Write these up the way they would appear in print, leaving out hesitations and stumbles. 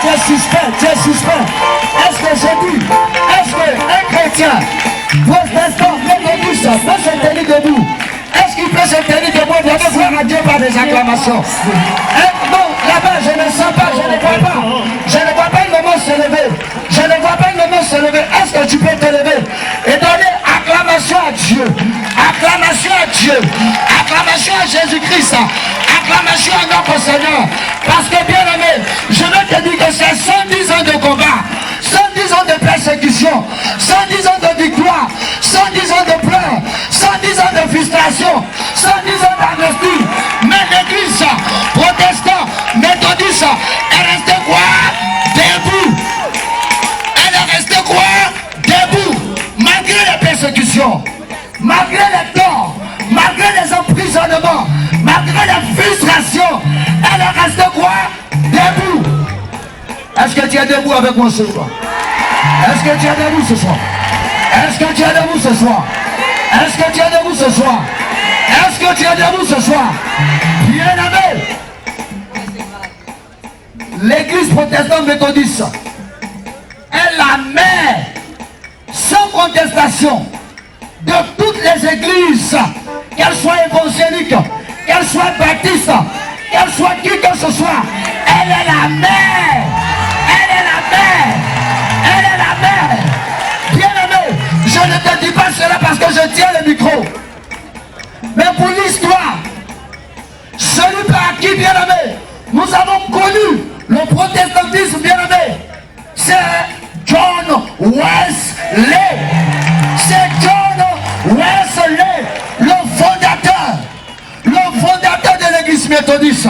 tu es suspect. Est-ce que je dis, est-ce qu'un chrétien, protestant, méthodiste, peut se tenir debout? Est-ce qu'il peut se tenir debout et donner gloire à Dieu par des acclamations? Non, là-bas, je ne sens pas, je ne vois pas. Je ne vois pas une maman se lever. Je ne vois pas une maman se lever. Est-ce que tu peux te lever et donner acclamation à Dieu? Acclamation à Dieu. Acclamation à Jésus-Christ. Acclamation à notre Seigneur. Parce que bien aimé, je veux te dire que c'est 110 ans de combat, 110 ans de persécution, 110 ans de victoire, 110 ans de pleurs, 110 ans de frustration, 110 ans d'amnistie. Mais l'église protestant, méthodiste, est restée quoi? Debout. Elle est restée quoi? Debout. Malgré les persécutions, malgré les torts, malgré les emprisonnements, malgré les frustrations, elle est restée quoi? Debout. Est-ce que tu es debout avec moi ce soir? Est-ce que tu es debout ce soir? Est-ce que tu es debout ce soir? Est-ce que tu es debout ce soir? Est-ce que tu es debout ce soir? Bien-aimé, l'église protestante méthodiste est la mère sans contestation de toutes les églises, qu'elles soient évangéliques, qu'elles soient baptistes, qu'elles soient qui que ce soit. Elle est la mère. Elle est la mère. Elle est la mère. Bien-aimé, je ne te dis pas cela parce que je tiens le micro. Mais pour l'histoire, celui par qui, bien-aimé, nous avons connu le protestantisme, bien-aimé, c'est John Wesley. C'est John Wesley, le fondateur de l'église méthodiste.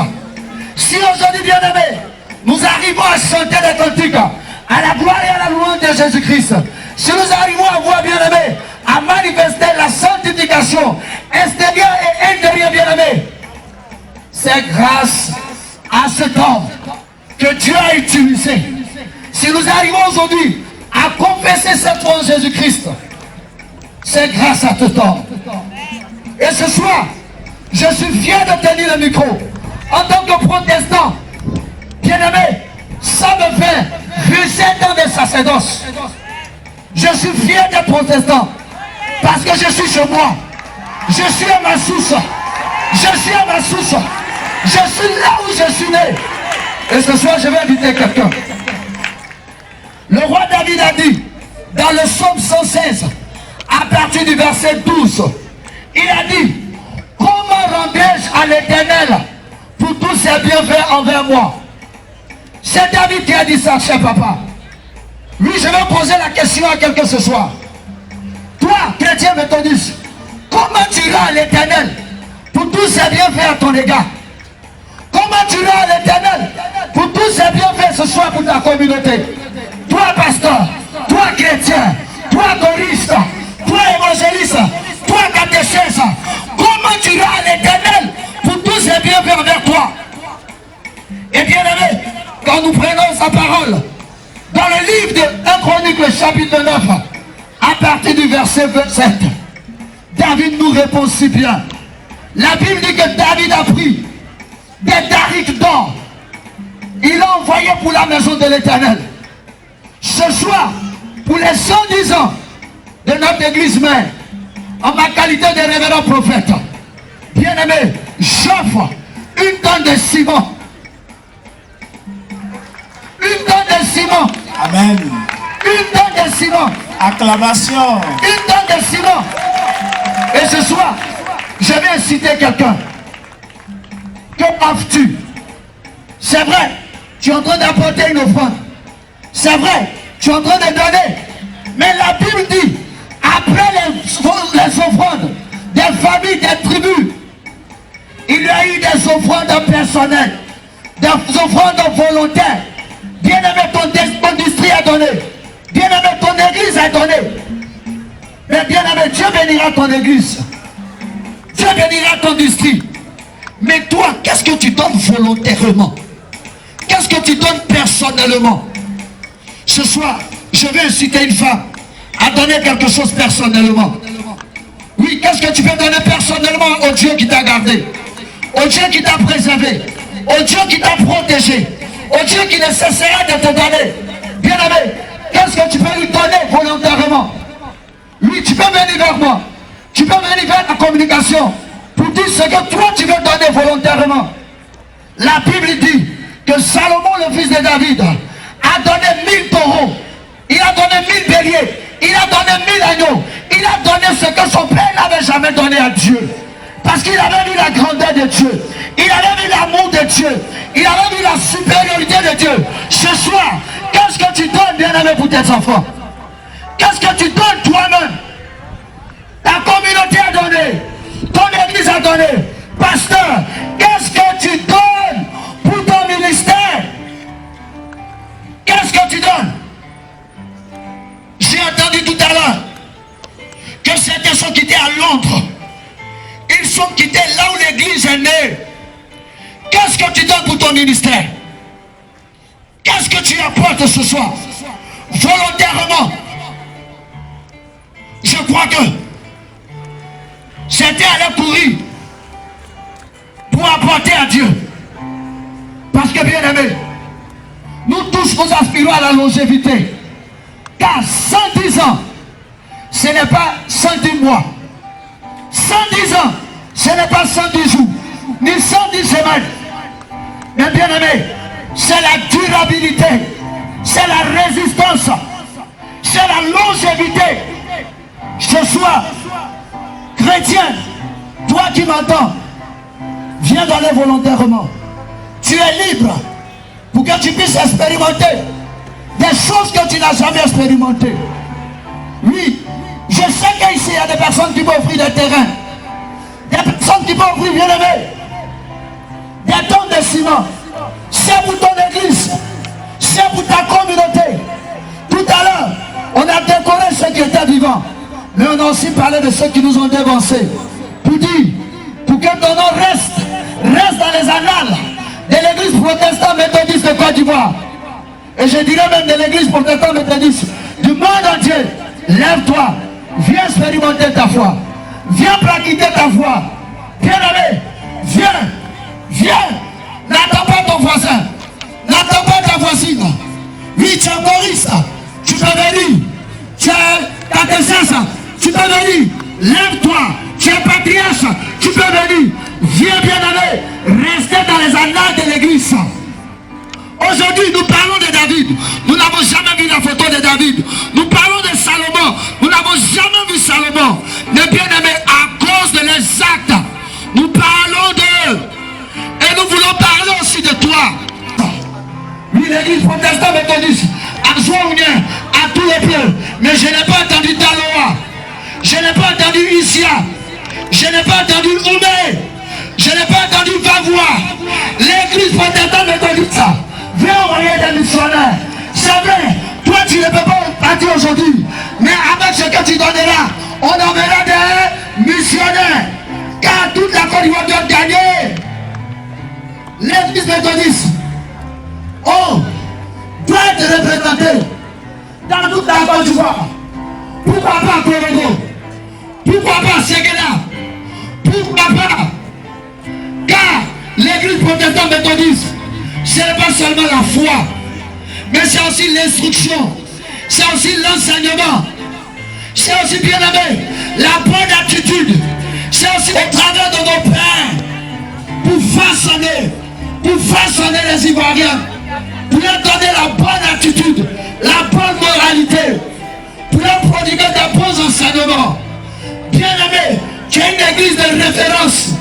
Si aujourd'hui, bien-aimé, nous arrivons à chanter les cantiques à la gloire et à la louange de Jésus-Christ, si nous arrivons à voir, bien-aimé, à manifester la sanctification extérieure et intérieure, bien-aimé, c'est grâce à cet homme que Dieu a utilisé. Si nous arrivons aujourd'hui à confesser cette foi en Jésus-Christ, c'est grâce à cet homme. Et ce soir, je suis fier de tenir le micro. En tant que protestant, bien-aimé, ça me fait 17 ans de sacerdoce. Je suis fier d'être protestant parce que je suis chez moi. Je suis à ma source. Je suis à ma source. Je suis là où je suis né. Et ce soir, je vais inviter quelqu'un. Le roi David a dit, dans le psaume 116, à partir du verset 12, il a dit, comment rendrai-je à l'Éternel pour tous ses bienfaits envers moi? C'est David qui a dit ça, cher papa. Oui, je vais poser la question à quelqu'un ce soir. Toi, chrétien méthodiste, comment tu rends à l'Éternel pour tous ses bienfaits à ton égard? Comment tu rends à l'Éternel pour tous ses bienfaits ce soir pour ta communauté? Toi, pasteur, toi, chrétien, toi, choriste, toi, évangéliste, toi, catéchèse, comment tu rends à l'Éternel pour tous ses bienfaits envers toi? Et bien aimé, quand nous prenons sa parole, dans le livre de 1 Chronique, chapitre 9, à partir du verset 27, David nous répond si bien. La Bible dit que David a pris des darics d'or. Il l'a envoyé pour la maison de l'Éternel. Ce soir, pour les 110 ans de notre église mère, en ma qualité de révérend prophète, bien aimé, j'offre une tonne de ciment. Une tonne de ciment. Amen. Une tonne de ciment. Acclamation. Une tonne de ciment. Et ce soir, je vais inciter quelqu'un. Que offres-tu? C'est vrai, tu es en train d'apporter une offrande. C'est vrai, tu es en train de donner. Mais la Bible dit, après les offrandes des familles, des tribus, il y a eu des offrandes personnelles, des offrandes volontaires. Bien-aimé, ton industrie a donné. Bien-aimé, ton église a donné. Mais bien-aimé, Dieu bénira ton église. Dieu bénira ton industrie. Mais toi, qu'est-ce que tu donnes volontairement? Qu'est-ce que tu donnes personnellement? Ce soir, je vais inciter une femme à donner quelque chose personnellement. Oui, qu'est-ce que tu peux donner personnellement au Dieu qui t'a gardé, au Dieu qui t'a préservé, au Dieu qui t'a protégé, au Dieu qui ne cessera de te donner. Bien-aimé, qu'est-ce que tu peux lui donner volontairement? Lui, tu peux venir vers moi. Tu peux venir vers la communication pour dire ce que toi tu veux donner volontairement. La Bible dit que Salomon, le fils de David, a donné 1000 taureaux. Il a donné 1000 béliers. Il a donné 1000 agneaux. Il a donné ce que son père n'avait jamais donné à Dieu. Parce qu'il avait vu la grandeur de Dieu. Il avait vu l'amour de Dieu. Il avait vu la supériorité de Dieu. Ce soir, qu'est-ce que tu donnes, bien-aimé, pour tes enfants? Qu'est-ce que tu donnes toi-même? Ta communauté a donné. Ton église a donné. Pasteur, qu'est-ce que tu donnes pour ton ministère? Qu'est-ce que tu donnes? J'ai entendu tout à l'heure que certains sont quittés à Londres. Ils sont quittés là où l'église est née. Qu'est-ce que tu donnes pour ton ministère? Qu'est-ce que tu apportes ce soir? Volontairement. Je crois que certains allaient courir pour apporter à Dieu. Parce que, bien aimé, nous tous nous aspirons à la longévité. Car 110 ans, ce n'est pas 110 mois. 110 ans, ce n'est pas 110 jours, ni 110 semaines. Mais bien aimé, c'est la durabilité, c'est la résistance, c'est la longévité. Ce soir, chrétien, toi qui m'entends, viens donner volontairement. Tu es libre pour que tu puisses expérimenter des choses que tu n'as jamais expérimentées. Oui, je sais qu'ici il y a des personnes qui vont offrir des terrains, des personnes qui vont offrir, bien aimé, des tonnes de ciment. C'est pour ton église, c'est pour ta communauté. Tout à l'heure, on a décoré ceux qui étaient vivants, mais on a aussi parlé de ceux qui nous ont dévancés. Pour dire, pour que ton nom reste dans les annales de l'église protestante méthodiste de Côte d'Ivoire. Et je dirais même de l'église protestante méthodiste du monde entier. Lève-toi, viens expérimenter ta foi. Viens pratiquer ta foi. Bien-aimé, viens. N'attends pas ton voisin. N'attends pas ta voisine. Oui, tu es choriste. Tu peux venir. Tu es catéchiste. Tu peux venir. Lève-toi. Tu es patriarche. Tu peux venir. Viens, bien-aimé. Restez dans les annales de l'église. Aujourd'hui, nous parlons de David. Nous n'avons jamais vu la photo de David. Nous parlons de Salomon. Nous n'avons jamais vu Salomon. Mais bien aimé, à cause de leurs actes, nous parlons d'eux. Et nous voulons parler aussi de toi. Oui, l'église protestante méthodiste a joint à tous les peuples. Mais je n'ai pas entendu Taloa. Je n'ai pas entendu Isia. Je n'ai pas entendu Oumé. Je n'ai pas entendu Vavois. L'église protestante méthodiste viens envoyer des missionnaires. C'est vrai, toi tu ne peux pas partir aujourd'hui. Mais avec ce que tu donneras, on enverra des missionnaires. Car toute la Côte d'Ivoire doit gagner. L'église méthodiste, doit être représentée dans toute la Côte d'Ivoire. Pourquoi pas à Korogo? Pourquoi pas à Séguéla? Pourquoi pas? Car l'église protestante méthodiste, ce n'est pas seulement la foi, mais c'est aussi l'instruction, c'est aussi l'enseignement, c'est aussi, bien aimé, la bonne attitude, c'est aussi au travers de nos pères pour façonner les Ivoiriens, pour leur donner la bonne attitude, la bonne moralité, pour leur prodiguer de bons enseignements. Bien aimé, tu es une église de référence,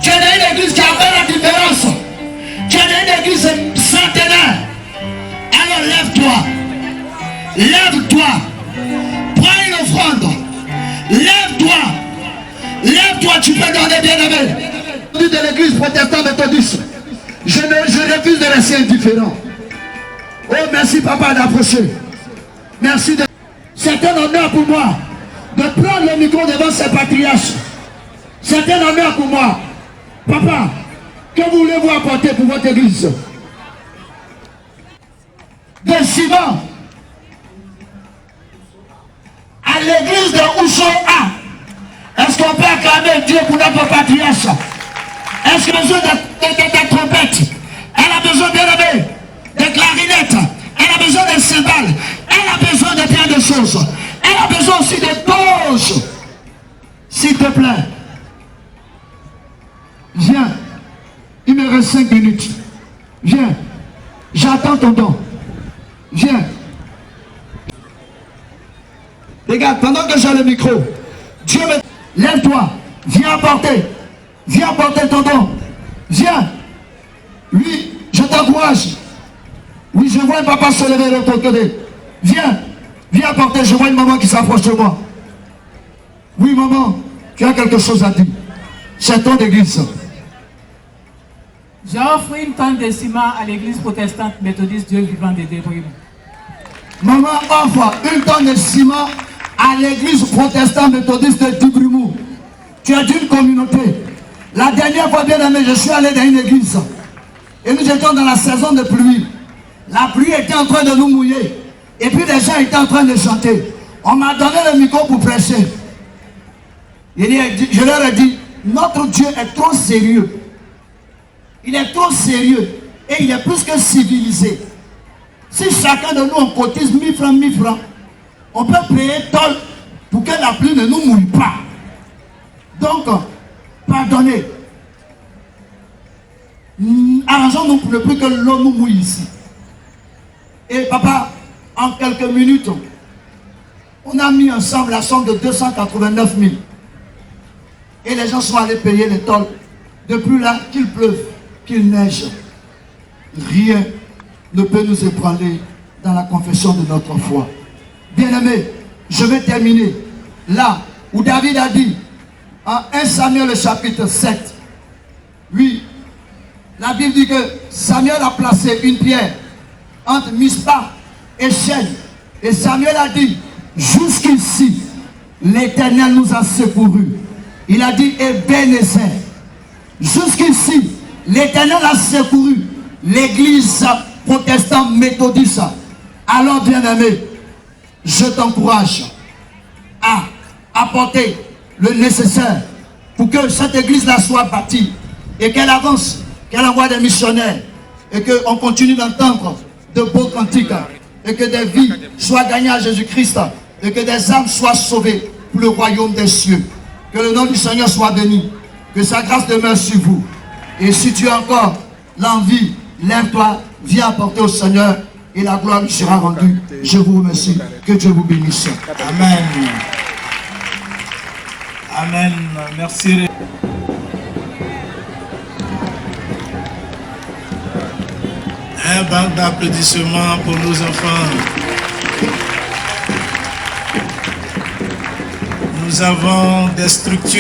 tu es une église qui a fait la différence. Tu es une église centenaire. Alors lève-toi. Lève-toi. Prends une offrande. Lève-toi. Lève-toi, tu peux donner, bien-aimé. De l'église protestante méthodiste. Je refuse de rester indifférent. Oh, merci papa d'approcher. Merci de... C'est un honneur pour moi de prendre le micro devant ces patriarches. C'est un honneur pour moi. Papa, que voulez-vous apporter pour votre église? Des ciments à l'église de Oussoa. Est-ce qu'on peut acclamer Dieu pour notre patriarche? Est-ce qu'il a besoin de trompette? Elle a besoin, bien aimé, trompettes, elle a besoin de cymbales, elle a besoin de plein de choses. Elle a besoin aussi de pauses. S'il te plaît, viens. Il me reste 5 minutes. Viens. J'attends ton don. Viens. Regarde, pendant que j'ai le micro, Dieu me... Lève-toi. Viens apporter. Viens apporter ton don. Viens. Oui, je t'encourage. Oui, je vois un papa se lever de ton côté. Viens. Viens apporter. Je vois une maman qui s'approche de moi. Oui, maman, tu as quelque chose à dire. C'est ton église. J'ai offert une tonne de ciment à l'église protestante méthodiste Dieu vivant de Débris. Maman offre une tonne de ciment à l'église protestante méthodiste de Dibrimou. Tu es d'une communauté. La dernière fois, bien aimé, je suis allé dans une église. Et nous étions dans la saison de pluie. La pluie était en train de nous mouiller. Et puis les gens étaient en train de chanter. On m'a donné le micro pour prêcher. Je leur ai dit, notre Dieu est trop sérieux. Il est trop sérieux. Et il est plus que civilisé. Si chacun de nous on cotise 1000 francs, 1000 francs, on peut payer tol pour que la pluie ne nous mouille pas. Donc, pardonnez. Arrangeons-nous pour ne plus que l'eau nous mouille ici. Et papa, en quelques minutes, on a mis ensemble la somme de 289 000. Et les gens sont allés payer les tolls. Depuis là, qu'il pleuve, qu'il neige, rien ne peut nous ébranler dans la confession de notre foi. Bien-aimés, je vais terminer là où David a dit, en 1 Samuel le chapitre 7, oui, la Bible dit que Samuel a placé une pierre entre Mispa et Chêne. Et Samuel a dit, jusqu'ici, l'Éternel nous a secourus. Il a dit, Ebenezer, jusqu'ici, l'Éternel a secouru l'église protestante méthodiste. Alors, bien-aimé, je t'encourage à apporter le nécessaire pour que cette église-là soit bâtie et qu'elle avance, qu'elle envoie des missionnaires et qu'on continue d'entendre de beaux cantiques et que des vies soient gagnées à Jésus-Christ et que des âmes soient sauvées pour le royaume des cieux. Que le nom du Seigneur soit béni, que sa grâce demeure sur vous. Et si tu as encore l'envie, lève-toi, viens apporter au Seigneur et la gloire lui sera rendue. Je vous remercie. Que Dieu vous bénisse. Amen. Amen. Merci. Un banc d'applaudissements pour nos enfants. Nous avons des structures.